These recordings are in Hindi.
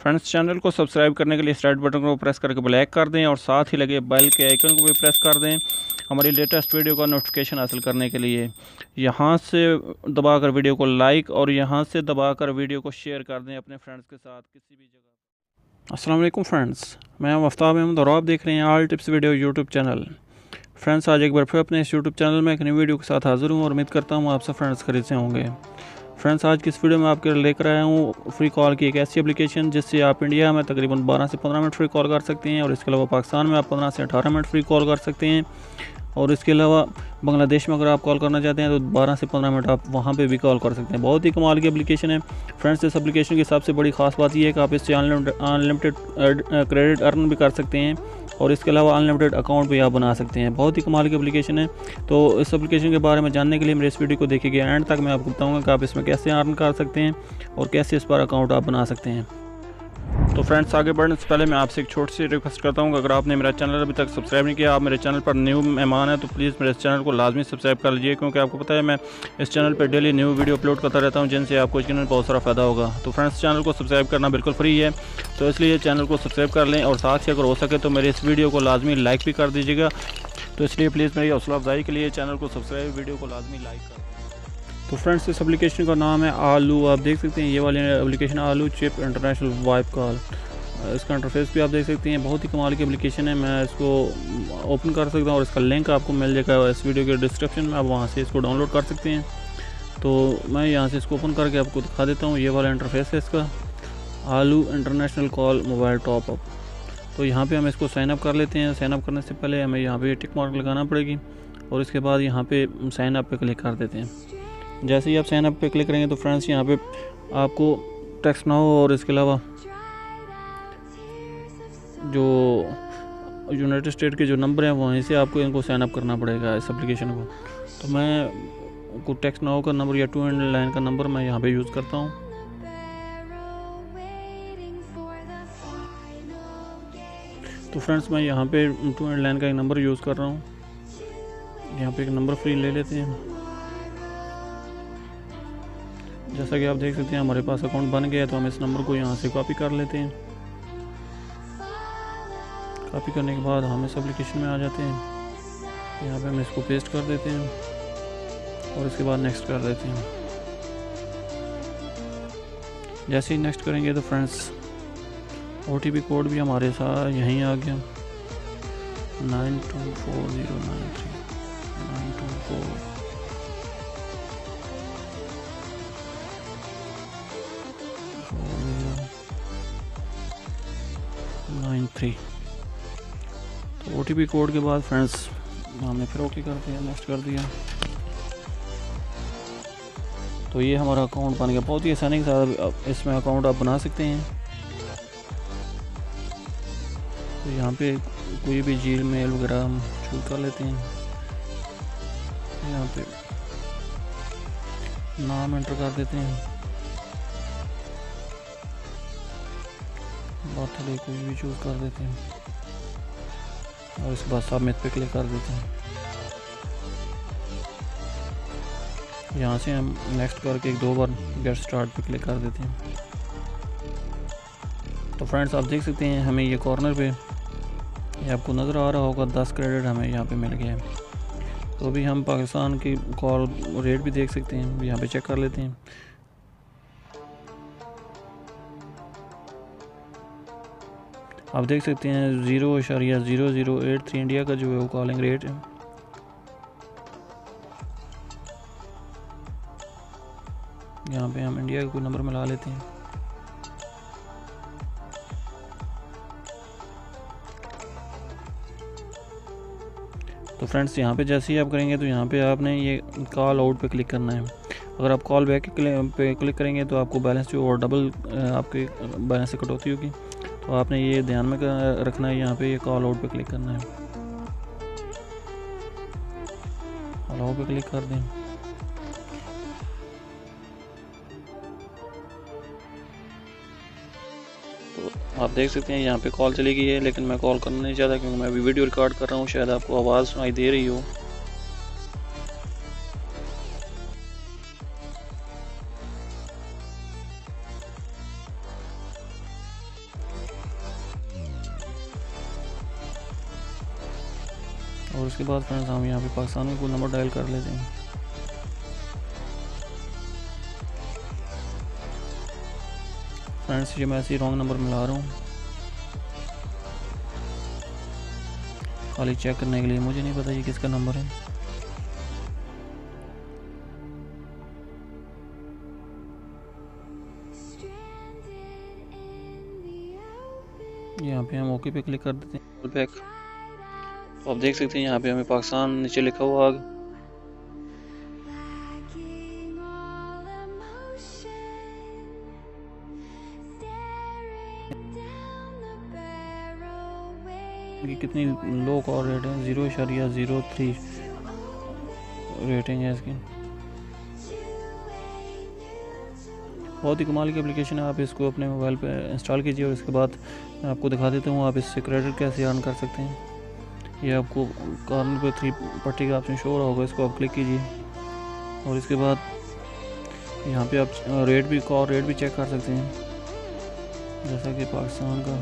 फ्रेंड्स, चैनल को सब्सक्राइब करने के लिए स्टार्ट बटन को प्रेस करके ब्लैक कर दें और साथ ही लगे बेल के आइकन को भी प्रेस कर दें हमारी लेटेस्ट वीडियो का नोटिफिकेशन हासिल करने के लिए। यहाँ से दबाकर वीडियो को लाइक और यहाँ से दबाकर वीडियो को शेयर कर दें अपने फ्रेंड्स के साथ किसी भी जगह। अस्सलाम वालेकुम फ्रेंड्स, मैं आफ्ताब अहमद और आप देख रहे हैं all tips video YouTube channel. Friends, आज एक बार फिर अपने इस यूट्यूब चैनल में एक नई वीडियो के साथ हाजिर हूँ और उम्मीद करता हूँ आप सब फ्रेंड्स खरीद से होंगे। फ्रेंड्स, आज की इस वीडियो में आपके लिए लेकर आया हूँ फ्री कॉल की एक ऐसी एप्लीकेशन जिससे आप इंडिया में तकरीबन 12 से 15 मिनट फ्री कॉल कर सकते हैं और इसके अलावा पाकिस्तान में आप 15 से 18 मिनट फ्री कॉल कर सकते हैं। और इसके अलावा बांग्लादेश में अगर आप कॉल करना चाहते हैं तो 12 से 15 मिनट आप वहाँ पे भी कॉल कर सकते हैं। बहुत ही कमाल की एप्लीकेशन है फ्रेंड्स। इस एप्लीकेशन की सबसे बड़ी खास बात यह है कि आप इससे अनलिमिटेड क्रेडिट अर्न भी कर सकते हैं और इसके अलावा अनलिमिटेड अकाउंट भी आप बना सकते हैं। बहुत ही कमाल की एप्लीकेशन है। तो इस एप्लीकेशन के बारे में जानने के लिए मेरे इस वीडियो को देखिएगा एंड तक। मैं आपको बताऊँगा कि आप इसमें कैसे अर्न कर सकते हैं और कैसे इस पर अकाउंट आप बना सकते हैं। तो फ्रेंड्स, आगे बढ़ने से पहले मैं आपसे एक छोटी सी रिक्वेस्ट करता हूँ कि अगर आपने मेरा चैनल अभी तक सब्सक्राइब नहीं किया, आप मेरे चैनल पर न्यू मेहमान हैं तो प्लीज़ मेरे चैनल को लाजमी सब्सक्राइब कर लीजिए, क्योंकि आपको पता है मैं इस चैनल पर डेली न्यू वीडियो अपलोड करता रहता हूँ जिनसे आपको यकीनन बहुत सारा फ़ायदा होगा। तो फ्रेंड्स, चैनल को सब्सक्राइब करना बिल्कुल फ्री है, तो इसलिए चैनल को सब्सक्राइब कर लें और साथ ही अगर हो सके तो मेरे इस वीडियो को लाजमी लाइक भी कर दीजिएगा। तो इसलिए प्लीज़ मेरी हौसला अफजाई के लिए चैनल को सब्सक्राइब, वीडियो को लाजमी लाइक कर। तो फ्रेंड्स, इस एप्लीकेशन का नाम है आलू। आप देख सकते हैं ये वाली एप्लीकेशन आलू चिप इंटरनेशनल वाइप कॉल। इसका इंटरफेस भी आप देख सकते हैं, बहुत ही कमाल की एप्लीकेशन है। मैं इसको ओपन कर सकता हूँ और इसका लिंक आपको मिल जाएगा इस वीडियो के डिस्क्रिप्शन में, आप वहाँ से इसको डाउनलोड कर सकते हैं। तो मैं यहाँ से इसको ओपन करके आपको दिखा देता हूँ। ये वाला इंटरफेस है इसका, आलू international call mobile top up. तो यहाँ पे हम इसको साइन अप कर लेते हैं। साइन अप करने से पहले हमें यहाँ पे टिक मार्क लगाना पड़ेगी और इसके बाद यहाँ पे साइन अप पे क्लिक कर देते हैं। जैसे ही आप साइन अप पे क्लिक करेंगे तो फ्रेंड्स यहाँ पे आपको टेक्स्ट नाउ और इसके अलावा जो यूनाइटेड स्टेट के जो नंबर हैं वहीं से आपको इनको साइन अप करना पड़ेगा इस एप्लीकेशन को। तो मैं को टेक्स्ट नाउ का नंबर या 2 एंड लाइन का नंबर मैं यहाँ पे यूज़ करता हूँ। तो फ्रेंड्स, मैं यहाँ पे 2 एंड लाइन का एक नंबर यूज़ कर रहा हूँ। यहाँ पे एक नंबर फ्री ले लेते हैं। जैसा कि आप देख सकते हैं हमारे पास अकाउंट बन गया है, तो हम इस नंबर को यहाँ से कॉपी कर लेते हैं। कॉपी करने के बाद हम इस एप्लीकेशन में आ जाते हैं। यहाँ पे हम इसको पेस्ट कर देते हैं और इसके बाद नेक्स्ट कर देते हैं। जैसे ही नेक्स्ट करेंगे तो फ्रेंड्स OTP कोड भी हमारे साथ यहीं आ गया, 924093 924 तो OTP कोड के बाद फ्रेंड्स हमने फिर ओके कर दिया, नेक्स्ट कर दिया। तो ये हमारा अकाउंट बन गया। बहुत ही आसानी के साथ इसमें अकाउंट आप बना सकते हैं। तो यहाँ पे कोई भी जील मेल वगैरह हम चूज कर लेते हैं। यहाँ पे नाम एंटर कर देते हैं, बर्थडे कोई भी चूज कर देते हैं और इसके बाद सबमिट पे क्लिक कर देते हैं। यहाँ से हम नेक्स्ट करके एक 2 बार गेट स्टार्ट पे क्लिक कर देते हैं। तो फ्रेंड्स, आप देख सकते हैं हमें ये कॉर्नर पे ये आपको नज़र आ रहा होगा 10 क्रेडिट हमें यहाँ पे मिल गया है। तो अभी हम पाकिस्तान की कॉल रेट भी देख सकते हैं, यहाँ पे चेक कर लेते हैं। आप देख सकते हैं 0.0083 इंडिया का जो है वो कॉलिंग रेट है। यहाँ पे हम इंडिया का कोई नंबर मिला लेते हैं। तो फ्रेंड्स, यहाँ पे जैसे ही आप करेंगे तो यहाँ पे आपने ये कॉल आउट पे क्लिक करना है। अगर आप कॉल बैक पे क्लिक करेंगे तो आपको बैलेंस जो और डबल आपके बैलेंस से कटौती होगी। तो आपने ये ध्यान में रखना है, यहाँ पे ये कॉल आउट पे क्लिक करना है। अलाउ पे क्लिक कर दें। तो आप देख सकते हैं यहाँ पे कॉल चली गई है, लेकिन मैं कॉल करना नहीं चाहता क्योंकि मैं अभी वीडियो रिकॉर्ड कर रहा हूँ। शायद आपको आवाज़ सुनाई दे रही हो। और उसके बाद फ्रेंड्स हम यहाँ पे पाकिस्तान में कोई नंबर डायल कर लेते हैं। फ्रेंड्स ये मैं ऐसे ही रॉन्ग नंबर मिला रहा हूँ, खाली चेक करने के लिए, मुझे नहीं पता ये किसका नंबर है। यहाँ पे हम ओके पे क्लिक कर देते हैं बैक। तो आप देख सकते हैं यहाँ पे हमें पाकिस्तान नीचे लिखा हुआ आगे। कितनी लो कॉल रेट है, 0.03 रेटिंग है इसकी। बहुत ही कमाल की एप्लीकेशन है, आप इसको अपने मोबाइल पे इंस्टॉल कीजिए और इसके बाद मैं आपको दिखा देता हूँ आप इससे क्रेडिट कैसे अर्न कर सकते हैं। ये आपको कॉर्नर पे 3 पट्टी का ऑप्शन शो हो रहा होगा, इसको आप क्लिक कीजिए और इसके बाद यहाँ पे आप रेट भी कॉल रेट भी चेक कर सकते हैं, जैसा कि पाकिस्तान का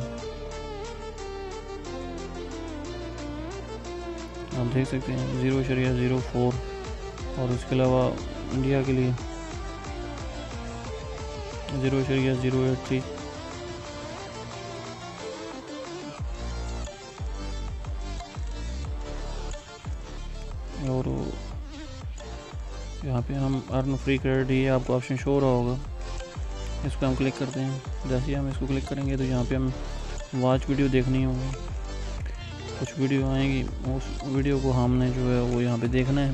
आप देख सकते हैं 0.04 और उसके अलावा इंडिया के लिए 0.083। और यहाँ पे हम अर्न फ्री क्रेडिट, ये आपको ऑप्शन शो हो रहा होगा, इसको हम क्लिक करते हैं। जैसे ही हम इसको क्लिक करेंगे तो यहाँ पे हम वॉच वीडियो देखनी होगी, कुछ वीडियो आएंगी, उस वीडियो को हमने जो है वो यहाँ पे देखना है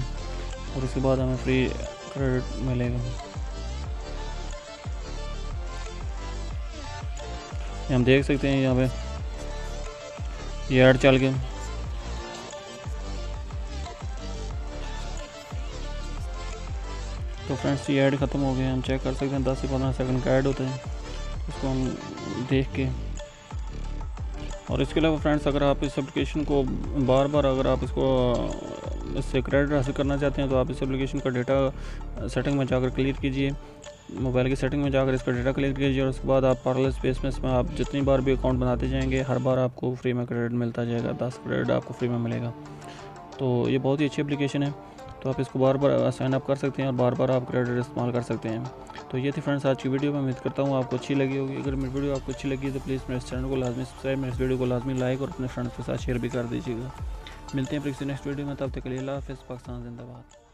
और उसके बाद हमें फ्री क्रेडिट मिलेगा। हम देख सकते हैं यहाँ पे ये ऐड चल गए। तो फ्रेंड्स ये ऐड ख़त्म हो गए, हम चेक कर सकते हैं 10 से 15 सेकंड का ऐड होता है, उसको हम देख के। और इसके अलावा फ्रेंड्स अगर आप इस एप्लीकेशन को बार बार अगर आप इससे क्रेडिट हासिल करना चाहते हैं तो आप इस एप्लीकेशन का डेटा सेटिंग में जाकर क्लियर कीजिए, मोबाइल की सेटिंग में जाकर इसका डेटा क्लियर कीजिए और उसके बाद आप पार्लर स्पेस में इसमें आप जितनी बार भी अकाउंट बनाते जाएंगे हर बार आपको फ्री में क्रेडिट मिलता जाएगा, 10 क्रेडिट आपको फ्री में मिलेगा। तो ये बहुत ही अच्छी एप्लीकेशन है, तो आप इसको बार बार साइन अप कर सकते हैं और बार बार आप क्रेडिट इस्तेमाल कर सकते हैं। तो ये थी फ्रेंड्स आज की वीडियो, मैं उम्मीद करता हूँ आपको अच्छी लगी होगी। अगर मेरी वीडियो आपको अच्छी लगी तो प्लीज़ मेरे चैनल को लाजमी सब्सक्राइब, मेरे इस वीडियो को लाजमी लाइक और अपने फ्रेंड्स के साथ शेयर भी कर दीजिएगा। मिलते हैं फिर किसी नेक्स्ट वीडियो में, तब तक के लिए अल्लाह हाफ़िज़। पाकिस्तान जिंदाबाद।